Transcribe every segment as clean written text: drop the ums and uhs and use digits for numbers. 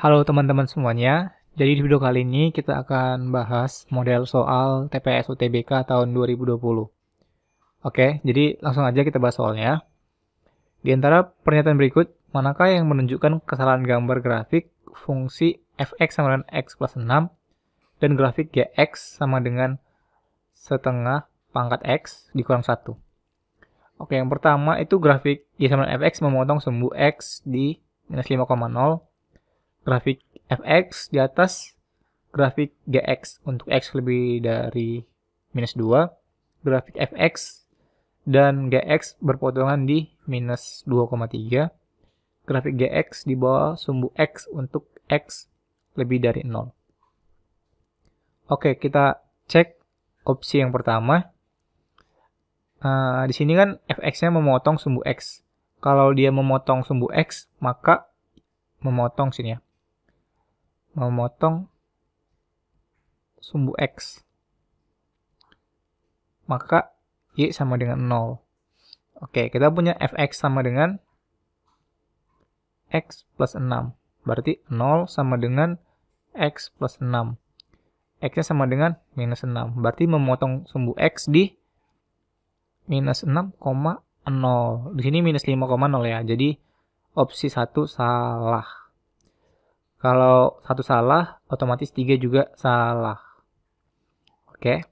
Halo teman-teman semuanya, jadi di video kali ini kita akan bahas model soal TPS UTBK tahun 2020. Oke, jadi langsung aja kita bahas soalnya. Di antara pernyataan berikut, manakah yang menunjukkan kesalahan gambar grafik fungsi fx sama dengan x plus 6 dan grafik gx sama dengan setengah pangkat x dikurang 1? Oke, yang pertama itu grafik y sama dengan fx memotong sumbu x di minus 5,0. Grafik fx di atas grafik gx untuk x lebih dari minus 2. Grafik fx dan gx berpotongan di minus 2,3. Grafik gx di bawah sumbu x untuk x lebih dari 0. Oke, kita cek opsi yang pertama. Di sini kan fx-nya memotong sumbu x. Kalau dia memotong sumbu x, maka memotong sini ya. Memotong sumbu x. Maka y sama dengan 0. Oke, kita punya fx sama dengan x plus 6. Berarti 0 sama dengan x plus 6. X-nya sama dengan minus 6. Berarti memotong sumbu x di minus 6,0. Di sini minus 5,0 ya. Jadi opsi 1 salah. Kalau 1 salah, otomatis 3 juga salah. Oke.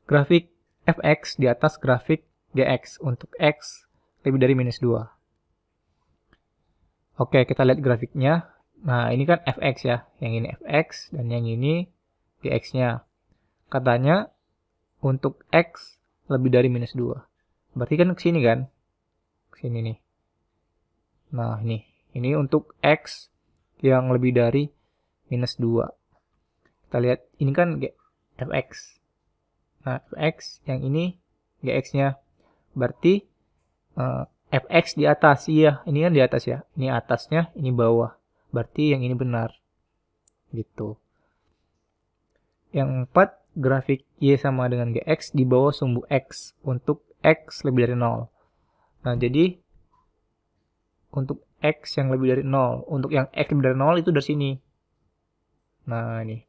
Grafik fx di atas grafik gx untuk x lebih dari minus 2. Oke, kita lihat grafiknya. Nah, ini kan fx ya. Yang ini fx dan yang ini gx-nya. Katanya untuk x lebih dari minus 2. Berarti kan ke sini kan? Ke sini nih. Nah, ini. Ini untuk x yang lebih dari minus 2. Kita lihat, ini kan fx. Nah, fx yang ini gx-nya. Berarti fx di atas. Iya, ini kan di atas ya. Ini atasnya, ini bawah. Berarti yang ini benar. Gitu. Yang 4, grafik y sama dengan gx di bawah sumbu x untuk x lebih dari 0. Nah, jadi untuk x yang lebih dari 0. Untuk yang x lebih dari 0 itu dari sini. Nah, ini.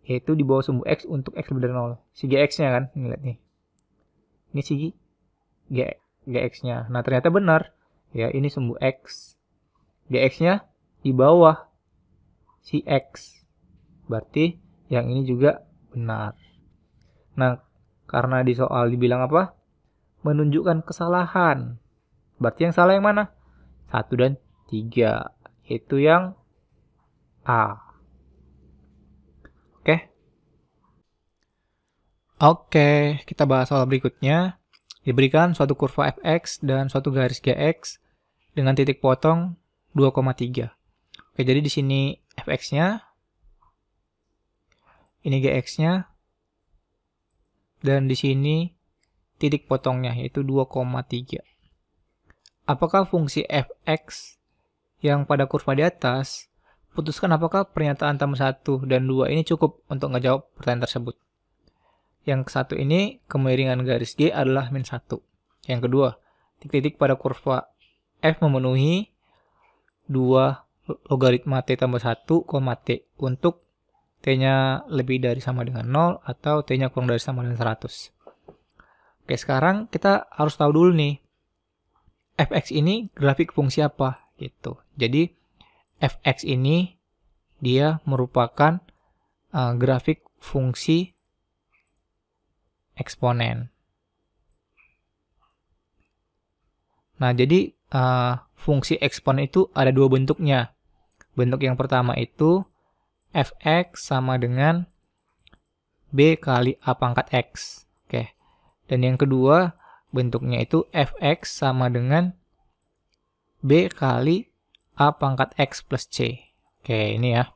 Yaitu di bawah sumbu x untuk x lebih dari 0. Si gx-nya kan. Ini lihat nih. Ini si gx-nya. Nah, ternyata benar. Ya, ini sumbu x. Gx-nya di bawah si x. Berarti yang ini juga benar. Nah, karena di soal dibilang apa? Menunjukkan kesalahan. Berarti yang salah yang mana? 1 dan 3. Itu yang A. Oke, kita bahas soal berikutnya. Diberikan suatu kurva fx dan suatu garis gx dengan titik potong 2,3. Oke, jadi di sini fx-nya, ini gx-nya, dan di sini titik potongnya yaitu 2,3. Apakah fungsi fx yang pada kurva di atas? Putuskan apakah pernyataan tambah 1 dan 2 ini cukup untuk ngejawab pertanyaan tersebut. Yang satu ini, kemiringan garis G adalah min 1. Yang kedua, titik-titik pada kurva F memenuhi 2 logaritma T tambah 1, T untuk T-nya lebih dari sama dengan 0 atau T-nya kurang dari sama dengan 100. Oke, sekarang kita harus tahu dulu nih, fx ini grafik fungsi apa gitu. Jadi, fx ini dia merupakan grafik fungsi eksponen. Nah, jadi fungsi eksponen itu ada 2 bentuknya. Bentuk yang pertama itu fx sama dengan b kali a pangkat x. Oke. Dan yang kedua bentuknya itu fx sama dengan b kali a pangkat x plus c. Oke, ini ya.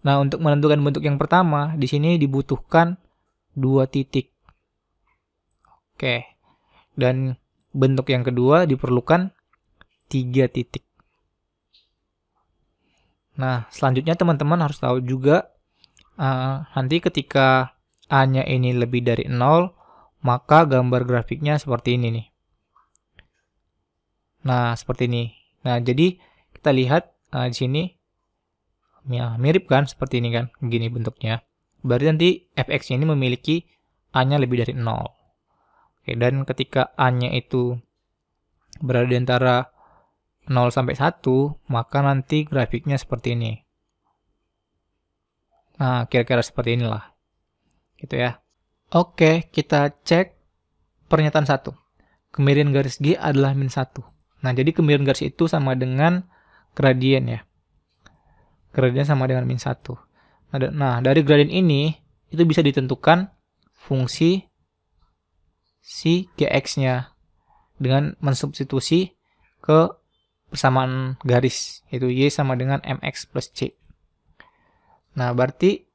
Nah, untuk menentukan bentuk yang pertama, di sini dibutuhkan 2 titik. Oke. Dan bentuk yang kedua diperlukan 3 titik. Nah, selanjutnya teman-teman harus tahu juga nanti ketika A-nya ini lebih dari 0, maka gambar grafiknya seperti ini nih. Nah, seperti ini. Nah, jadi kita lihat di sini ya, mirip kan seperti ini kan, gini bentuknya. Berarti nanti fx-nya ini memiliki a-nya lebih dari 0. Oke, dan ketika a-nya itu berada di antara 0 sampai 1, maka nanti grafiknya seperti ini. Nah, kira-kira seperti inilah. Gitu ya. Oke, kita cek pernyataan 1. Kemiringan garis G adalah min 1. Nah, jadi kemiringan garis itu sama dengan gradien ya. Gradien sama dengan min 1. Nah, dari gradien ini, itu bisa ditentukan fungsi si gx-nya dengan mensubstitusi ke persamaan garis, yaitu y sama dengan mx plus c. Nah, berarti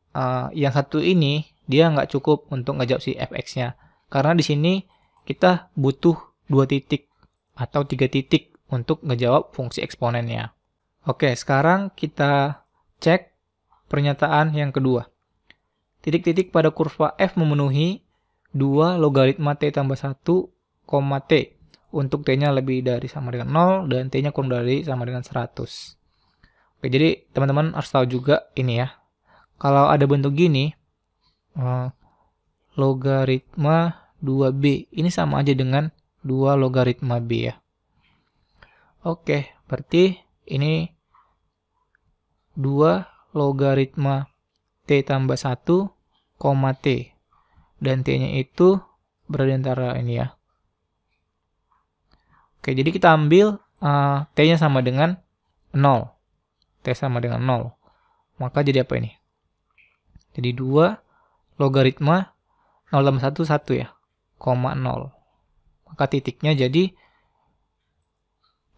yang satu ini, dia nggak cukup untuk ngejawab si fx-nya. Karena di sini kita butuh 2 titik atau 3 titik untuk ngejawab fungsi eksponennya. Oke, sekarang kita cek pernyataan yang kedua. Titik-titik pada kurva f memenuhi 2 logaritma t tambah 1, t untuk t-nya lebih dari sama dengan 0 dan t-nya kurang dari sama dengan 100. Oke, jadi teman-teman harus tahu juga ini ya. Kalau ada bentuk gini, logaritma 2b, ini sama aja dengan 2 logaritma b ya. Oke, berarti ini 2 logaritma t tambah 1, t. Dan t-nya itu berada antara ini ya. Oke, jadi kita ambil t-nya sama dengan 0. T sama dengan 0. Maka jadi apa ini? Jadi 2 logaritma 0 tambah 1, 1 ya. 0. Maka titiknya jadi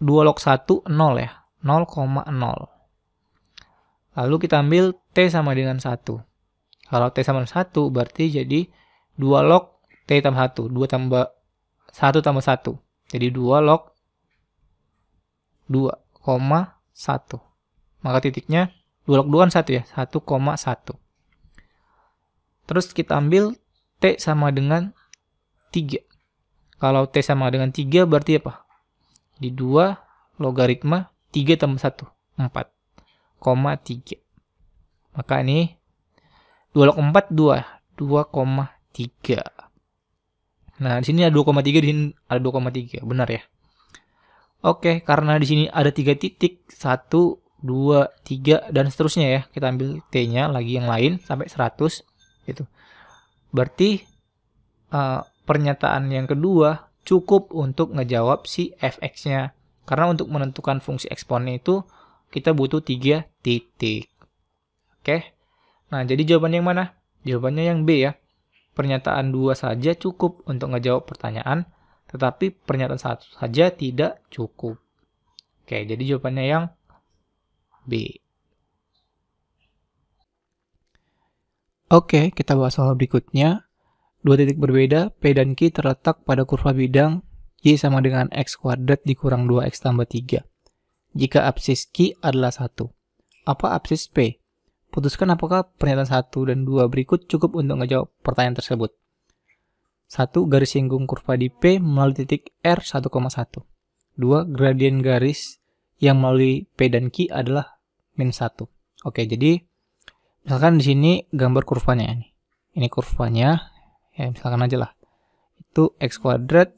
2 log 1, 0 ya. 0,0. Lalu kita ambil t sama dengan 1. Kalau t sama dengan 1 berarti jadi 2 log t tambah 1. 2 tambah 1 tambah 1. Jadi 2 log 2,1. Maka titiknya 2 log 2 kan 1 ya. 1,1. Terus kita ambil t sama dengan 3. Kalau t sama dengan 3 berarti apa? Di 2 logaritma 3 tambah 1. 4,3. Maka ini 2 log 4, 2. 2,3. Nah, di sini ada 2,3, di sini ada 2,3. Benar ya? Oke, karena di sini ada 3 titik. 1, 2, 3, dan seterusnya ya. Kita ambil t-nya lagi yang lain sampai 100. Gitu. Berarti pernyataan yang kedua cukup untuk ngejawab si fx-nya. Karena untuk menentukan fungsi eksponen itu kita butuh 3 titik. Oke. Nah, jadi jawabannya yang mana? Jawabannya yang B ya. Pernyataan 2 saja cukup untuk ngejawab pertanyaan, tetapi pernyataan 1 saja tidak cukup. Oke, jadi jawabannya yang B. Oke, kita bahas soal berikutnya. 2 titik berbeda, P dan Q terletak pada kurva bidang Y sama dengan X kuadrat dikurang 2X tambah 3. Jika absis Q adalah 1. Apa absis P? Putuskan apakah pernyataan 1 dan 2 berikut cukup untuk ngejawab pertanyaan tersebut. 1. Garis singgung kurva di P melalui titik R 1,1. 2. Gradien garis yang melalui P dan Q adalah min 1. Oke, jadi misalkan di sini gambar kurvanya ini. Ini kurvanya, ya misalkan aja lah. Itu X kuadrat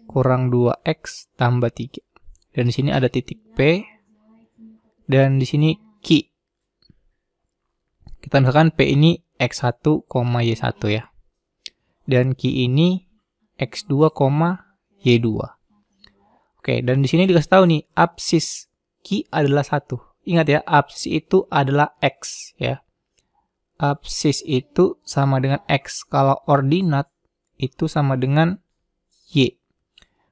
kurang 2X tambah 3. Dan di sini ada titik P dan di sini Q. Kita misalkan P ini X1, Y1 ya. Dan Q ini X2, Y2. Oke, dan di sini dikasih tahu nih, absis Q adalah 1. Ingat ya, absis itu adalah X ya. Absis itu sama dengan X. Kalau ordinat itu sama dengan Y.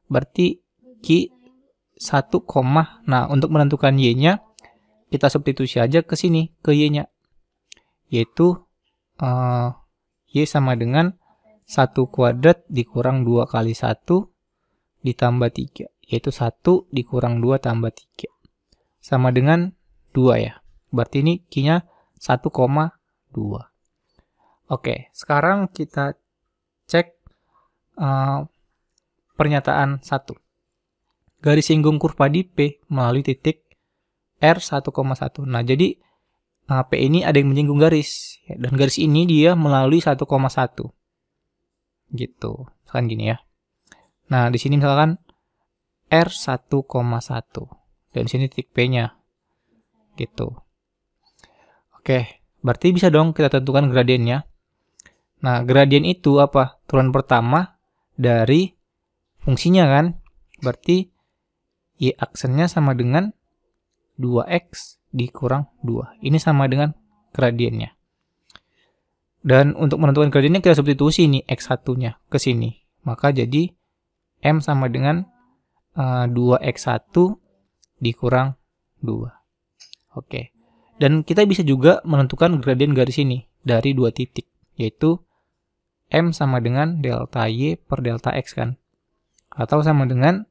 Berarti Q 1, nah untuk menentukan Y-nya, kita substitusi aja ke sini, ke Y-nya. Yaitu Y sama dengan 1 kuadrat dikurang 2 kali 1 ditambah 3. Yaitu 1 dikurang 2 tambah 3. Sama dengan 2 ya. Berarti ini Q-nya 1,2. Oke, sekarang kita cek pernyataan 1. Garis singgung kurva di P melalui titik R1,1. Nah, jadi P ini ada yang menyinggung garis. Dan garis ini dia melalui 1,1. Gitu. Misalkan gini ya. Nah, di sini misalkan R1,1. Dan di sini titik P-nya. Gitu. Oke, berarti bisa dong kita tentukan gradiennya. Nah, gradien itu apa? Turunan pertama dari fungsinya kan? Berarti Y aksennya sama dengan 2X dikurang 2. Ini sama dengan gradiennya. Dan untuk menentukan gradiennya kita substitusi ini X1-nya ke sini. Maka jadi M sama dengan 2X1 dikurang 2. Oke. Dan kita bisa juga menentukan gradien garis ini dari 2 titik. Yaitu M sama dengan delta Y per delta X kan. Atau sama dengan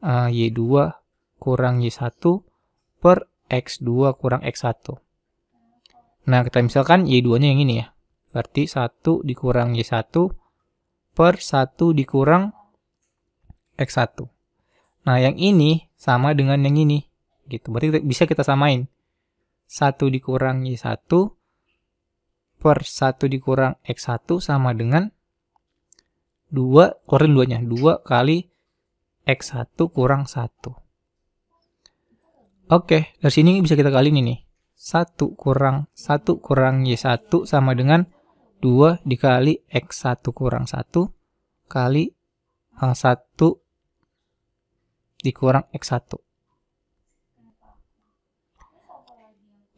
Y2 kurang Y1 per X2 kurang X1. Nah, kita misalkan Y2-nya yang ini ya. Berarti 1 dikurang Y1 per 1 dikurang X1. Nah, yang ini sama dengan yang ini. Gitu. Berarti bisa kita samain. 1 dikurang Y1 per 1 dikurang X1 sama dengan 2, keluarin 2-nya. 2 kali X1 kurang 1. Oke, dari sini bisa kita kaliin ini. 1 kurang Y1 sama dengan 2 dikali X1 kurang 1 kali 1 dikurang X1.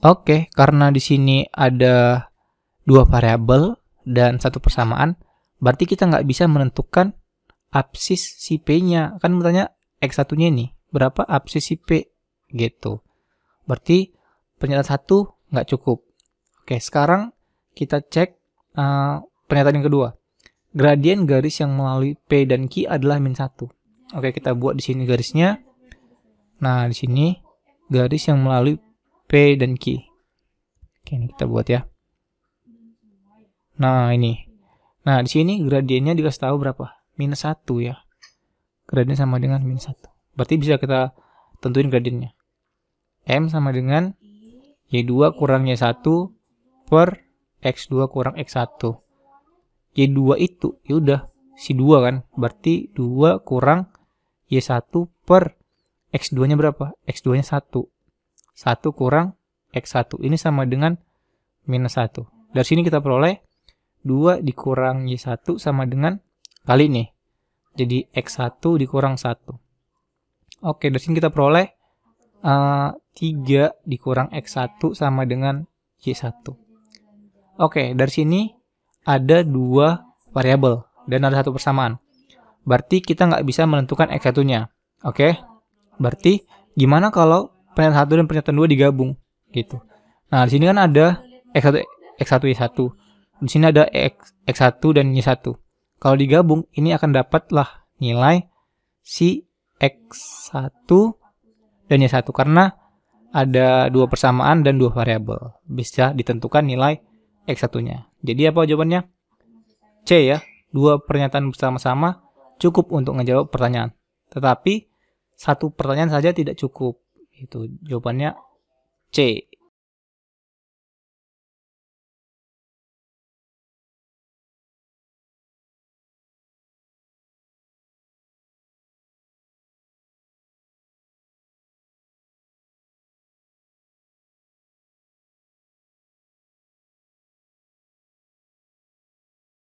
Oke, karena di sini ada 2 variabel dan 1 persamaan, berarti kita nggak bisa menentukan absis si P-nya. Kan bertanya X1-nya ini, berapa absis si P? Gitu. Berarti pernyataan 1 nggak cukup. Oke, sekarang kita cek pernyataan yang kedua. Gradien garis yang melalui P dan Q adalah min 1. Oke, kita buat di sini garisnya. Nah, di sini garis yang melalui P dan Q. Oke, ini kita buat ya. Nah, ini. Nah, di sini gradiennya dikasih tahu berapa? Minus 1 ya. Gradien sama dengan minus 1. Berarti bisa kita tentuin gradiennya. M sama dengan Y2 kurang Y1 per X2 kurang X1. Y2 itu, yaudah, si 2 kan. Berarti 2 kurang Y1 per X2-nya berapa? X2-nya 1. 1 kurang X1. Ini sama dengan minus 1. Dari sini kita peroleh 2 dikurang Y1 sama dengan kali nih. Jadi X1 dikurang 1. Oke, dari sini kita peroleh 3 dikurang X1 sama dengan Y1. Oke, dari sini ada 2 variabel dan ada 1 persamaan. Berarti kita nggak bisa menentukan X1-nya. Oke, berarti gimana kalau pernyataan 1 dan pernyataan 2 digabung? Gitu. Nah, di sini kan ada X1, Y1. Di sini ada X1 dan Y1. Kalau digabung, ini akan dapatlah nilai si X1 dan Y1 karena ada 2 persamaan dan 2 variabel. Bisa ditentukan nilai X1-nya. Jadi apa jawabannya? C ya. 2 pernyataan bersama-sama cukup untuk menjawab pertanyaan. Tetapi 1 pertanyaan saja tidak cukup. Itu jawabannya C.